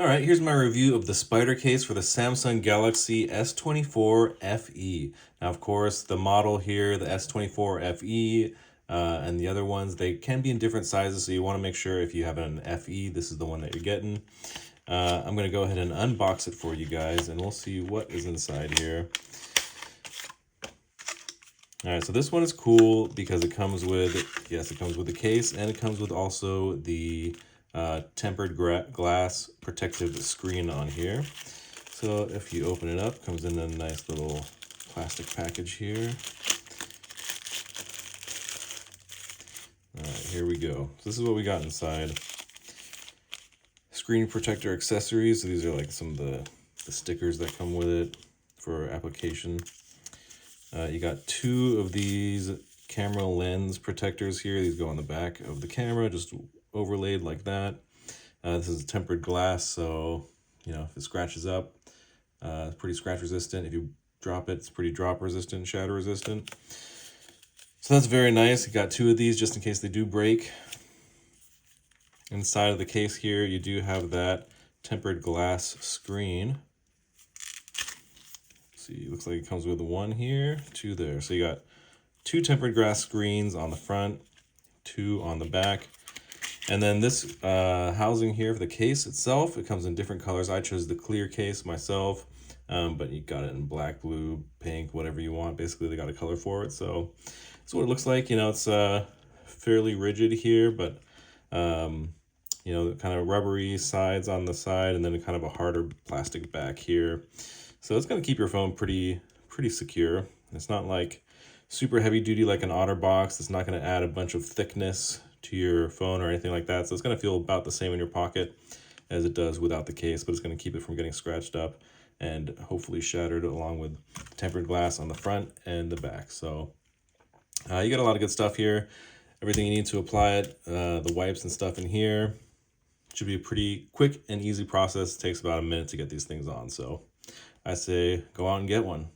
All right, here's my review of the SpiderCase for the Samsung Galaxy S24 FE. Now, of course, the model here, the S24 FE, and the other ones, they can be in different sizes, so you want to make sure if you have an FE, this is the one that you're getting. I'm going to go ahead and unbox it for you guys, and we'll see what is inside here. All right, so this one is cool because it comes with, yes, it comes with the case, and it comes with also the tempered glass protective screen on here. So if you open it up, it comes in a nice little plastic package here. All right, here we go. So this is what we got inside. Screen protector accessories. So these are like some of the stickers that come with it for application. You got two of these camera lens protectors here. These go on the back of the camera, just overlaid like that. This is tempered glass, so you know if it scratches up, it's pretty scratch resistant. If you drop it, it's pretty drop resistant, shatter resistant. So that's very nice. You got two of these just in case they do break. Inside of the case here, you do have that tempered glass screen. See, looks like it comes with one here, two there. So you got two tempered glass screens on the front, two on the back. And then this housing here for the case itself, it comes in different colors. I chose the clear case myself, but you got it in black, blue, pink, whatever you want. Basically, they got a color for it. So that's what it looks like. You know, it's fairly rigid here, but you know, kind of rubbery sides on the side, and then kind of a harder plastic back here. So it's going to keep your phone pretty secure. It's not like super heavy duty like an OtterBox. It's not going to add a bunch of thickness to your phone or anything like that. So it's going to feel about the same in your pocket as it does without the case, but it's going to keep it from getting scratched up and hopefully shattered, along with tempered glass on the front and the back. So you got a lot of good stuff here. Everything you need to apply it, the wipes and stuff in here. Should be a pretty quick and easy process. It takes about a minute to get these things on. So I say go out and get one.